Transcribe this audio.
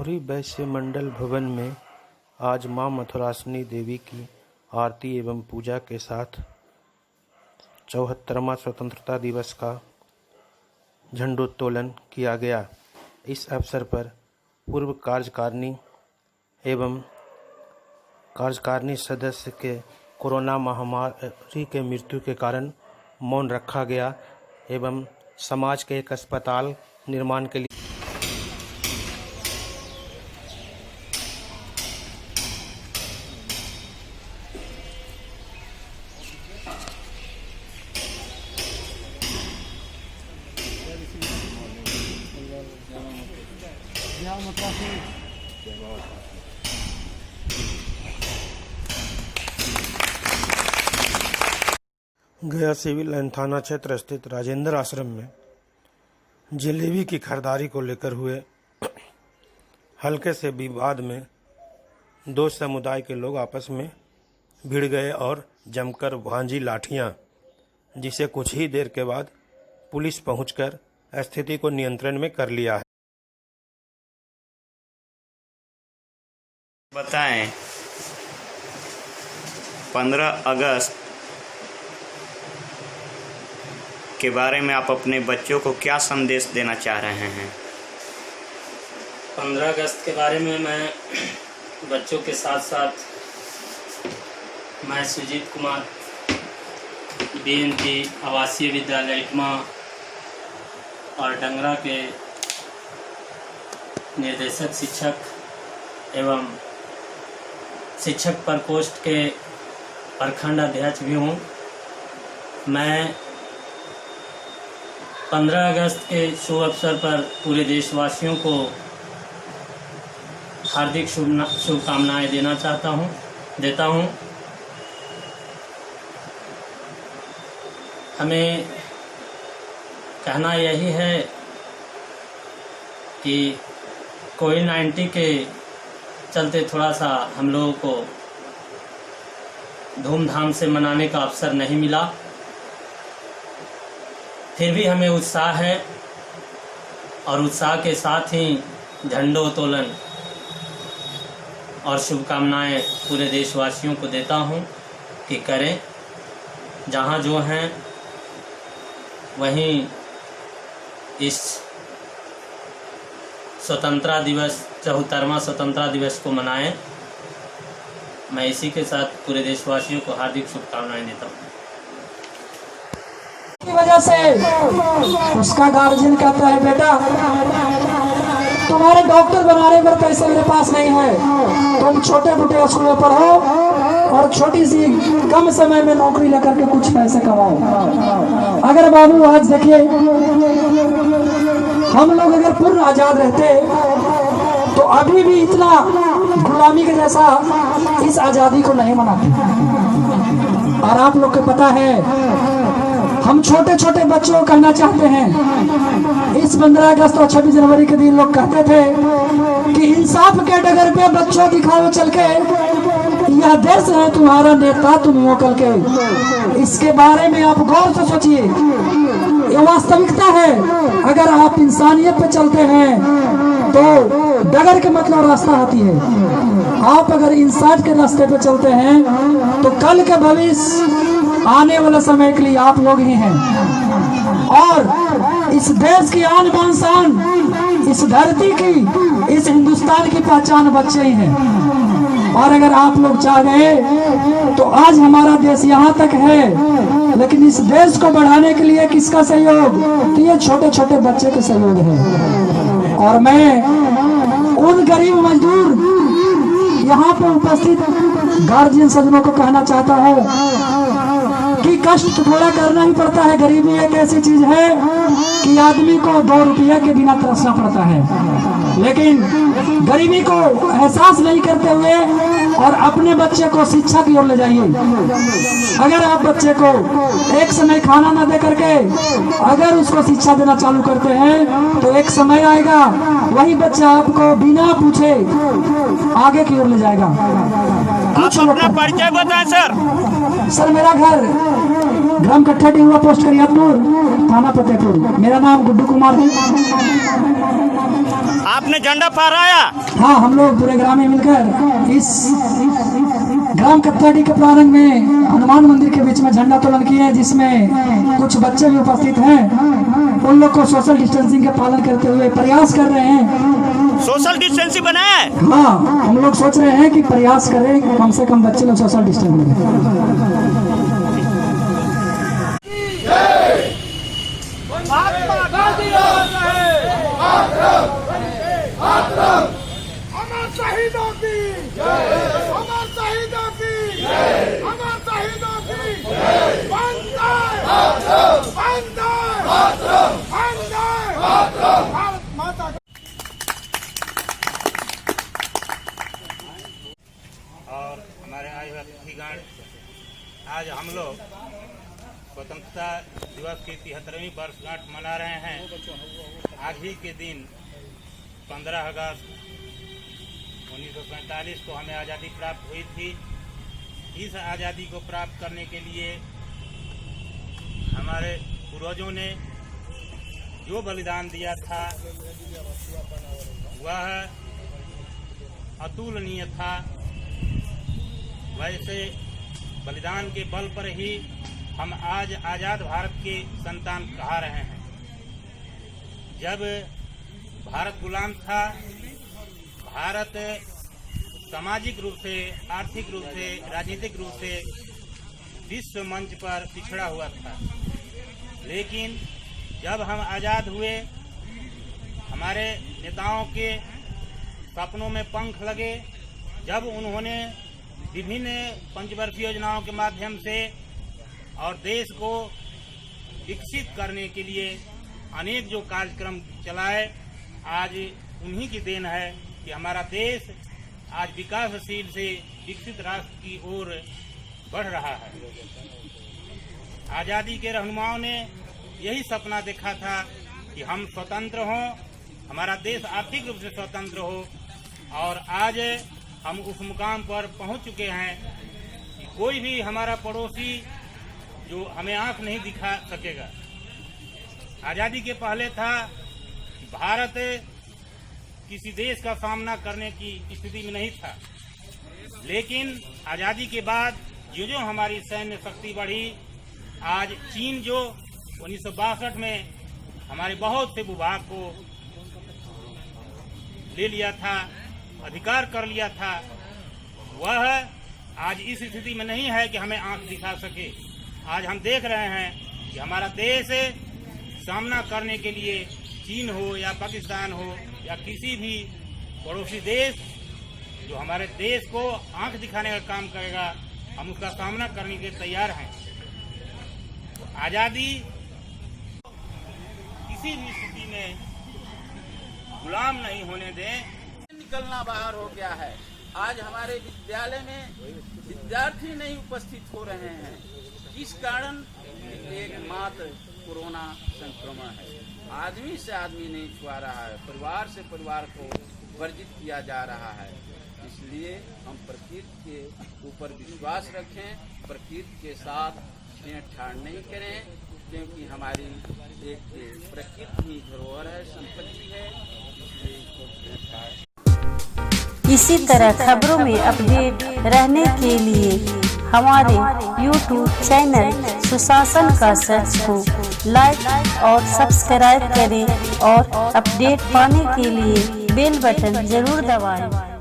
लोहरी वैश्य मंडल भवन में आज मां मथुरासनी देवी की आरती एवं पूजा के साथ 74वां स्वतंत्रता दिवस का झंडोत्तोलन किया गया। इस अवसर पर पूर्व कार्यकारिणी एवं कार्यकारिणी सदस्य के कोरोना महामारी के मृत्यु के कारण मौन रखा गया एवं समाज के एक अस्पताल निर्माण के लिए गया सिविल लाइन थाना क्षेत्र स्थित राजेंद्र आश्रम में जलेबी की खरीदारी को लेकर हुए हल्के से विवाद में दो समुदाय के लोग आपस में भिड़ गए और जमकर भांजी लाठियां, जिसे कुछ ही देर के बाद पुलिस पहुंचकर स्थिति को नियंत्रण में कर लिया है। बताएं 15 अगस्त के बारे में आप अपने बच्चों को क्या संदेश देना चाह रहे हैं? 15 अगस्त के बारे में मैं बच्चों के साथ साथ मैं सुजीत कुमार बीएनपी आवासीय विद्यालय इटमा और डंगरा के निर्देशक शिक्षक एवं शिक्षक प्रकोष्ठ के प्रखंड अध्यक्ष भी हूँ। मैं 15 अगस्त के शुभ अवसर पर पूरे देशवासियों को हार्दिक शुभकामनाएं देता हूं। हमें कहना यही है कि कोविड-19 के चलते थोड़ा सा हम लोगों को धूमधाम से मनाने का अवसर नहीं मिला, फिर भी हमें उत्साह है और उत्साह के साथ ही झंडोत्तोलन और शुभकामनाएं पूरे देशवासियों को देता हूं कि करें। जहां जो हैं वहीं इस स्वतंत्रता दिवस 74वां स्वतंत्रता दिवस को मनाएं। मैं इसी के साथ पूरे देशवासियों को हार्दिक शुभकामनाएं देता हूं। की वजह से उसका गार्जियन कहता है बेटा तुम्हारे डॉक्टर बनाने पर पैसे मेरे पास नहीं है, तुम छोटे मोटे स्कूलों पर हो और छोटी सी कम समय में नौकरी लेकर के कुछ पैसे कमाओ। अगर बाबू आज देखिए हम लोग अगर पूर्ण आजाद रहते तो अभी भी इतना गुलामी के जैसा इस आजादी को नहीं मनाते। और आप लोग को पता है हम छोटे छोटे बच्चों को कहना चाहते हैं, इस 15 अगस्त और 26 जनवरी के दिन लोग कहते थे कि इंसाफ के डगर पे बच्चों दिखाओ चल के, यह देश है तुम्हारा नेता तुम हो कल के। इसके बारे में आप गौर से सोचिए, ये वास्तविकता है। अगर आप इंसानियत पे चलते हैं तो डगर के मतलब रास्ता होती है। आप अगर इंसाफ के रास्ते पे चलते हैं तो कल के भविष्य आने वाले समय के लिए आप लोग ही हैं। और इस देश की आन बान शान, इस धरती की, इस हिंदुस्तान की पहचान बच्चे ही हैं। और अगर आप लोग चाह गए तो आज हमारा देश यहाँ तक है, लेकिन इस देश को बढ़ाने के लिए किसका सहयोग? तो ये छोटे छोटे बच्चे का सहयोग है। और मैं उन गरीब मजदूर यहाँ पर उपस्थित गार्जियन सज्जनों को कहना चाहता हूँ कि कष्ट थोड़ा करना ही पड़ता है। गरीबी एक ऐसी चीज है कि आदमी को 2 रुपया के बिना तरसना पड़ता है, लेकिन गरीबी को एहसास नहीं करते हुए और अपने बच्चे को शिक्षा की ओर ले जाइए। अगर आप बच्चे को एक समय खाना न दे करके अगर उसको शिक्षा देना चालू करते हैं तो एक समय आएगा वही बच्चा आपको बिना पूछे आगे की ओर ले जाएगा। आप अपना परिचय बताएं सर। सर मेरा घर ग्राम कट्ठा टिंगवा पोस्ट करियापुर थाना फतेहपुर। मेरा नाम गुड्डू कुमार है। आप आपने झंडा फहराया? हाँ, हम लोग पूरे ग्रामीण मिलकर इस ग्राम कत्ताडी के प्रारंभ में हनुमान मंदिर के बीच में झंडोत्तोलन किए, जिसमें कुछ बच्चे भी उपस्थित हैं। उन लोग को सोशल डिस्टेंसिंग के पालन करते हुए प्रयास कर रहे हैं। सोशल डिस्टेंसिंग बनाया है? हाँ, हम लोग सोच रहे हैं कि प्रयास करें कि कम से कम बच्चे लोग सोशल डिस्टेंसिंग। अमर शहीदों की जय, अमर शहीदों की जय, अमर शहीदों की जय। वंदे मातरम, वंदे मातरम, वंदे मातरम। भारत माता की। और हमारे आए हुए अतिथिगण, आज हम लोग स्वतंत्रता दिवस की 73वीं वर्षगांठ मना रहे हैं। आज ही के दिन 15 अगस्त 1947 को हमें आज़ादी प्राप्त हुई थी। इस आज़ादी को प्राप्त करने के लिए हमारे पूर्वजों ने जो बलिदान दिया था वह अतुलनीय था। वैसे बलिदान के बल पर ही हम आज आज़ाद भारत के संतान कहा रहे हैं। जब भारत गुलाम था, भारत सामाजिक रूप से, आर्थिक रूप से, राजनीतिक रूप से विश्व मंच पर पिछड़ा हुआ था। लेकिन जब हम आज़ाद हुए, हमारे नेताओं के सपनों में पंख लगे। जब उन्होंने विभिन्न पंचवर्षीय योजनाओं के माध्यम से और देश को विकसित करने के लिए अनेक जो कार्यक्रम चलाए, आज उन्हीं की देन है कि हमारा देश आज विकासशील से विकसित राष्ट्र की ओर बढ़ रहा है। आज़ादी के रहनुमाओं ने यही सपना देखा था कि हम स्वतंत्र हों, हमारा देश आर्थिक रूप से स्वतंत्र हो। और आज हम उस मुकाम पर पहुंच चुके हैं कि कोई भी हमारा पड़ोसी जो हमें आंख नहीं दिखा सकेगा। आज़ादी के पहले था कि भारत किसी देश का सामना करने की स्थिति में नहीं था। लेकिन आज़ादी के बाद जो जो हमारी सैन्य शक्ति बढ़ी, आज चीन जो 1962 में हमारे बहुत से भूभाग को ले लिया था, अधिकार कर लिया था, वह आज इस स्थिति में नहीं है कि हमें आंख दिखा सके। आज हम देख रहे हैं कि हमारा देश सामना करने के लिए चीन हो या पाकिस्तान हो या किसी भी पड़ोसी देश जो हमारे देश को आंख दिखाने का काम करेगा, हम उसका सामना करने के तैयार हैं। आज़ादी किसी भी स्थिति में गुलाम नहीं होने दें। निकलना बाहर हो गया है। आज हमारे विद्यालय में विद्यार्थी नहीं उपस्थित हो रहे हैं। इस कारण एकमात्र कोरोना संक्रमण है। आदमी से आदमी नहीं छुआ रहा है, परिवार से परिवार को वर्जित किया जा रहा है। इसलिए हम प्रकृति के ऊपर विश्वास रखें, प्रकृति के साथ छेड़छाड़ नहीं करें, क्योंकि हमारी एक प्रकृति ही धरोहर है, संपत्ति है। इसी तरह खबरों में अपडेट रहने के लिए हमारे YouTube चैनल सुशासन का सर्च को लाइक और सब्सक्राइब करें और अपडेट पाने के लिए बेल बटन जरूर दबाएं।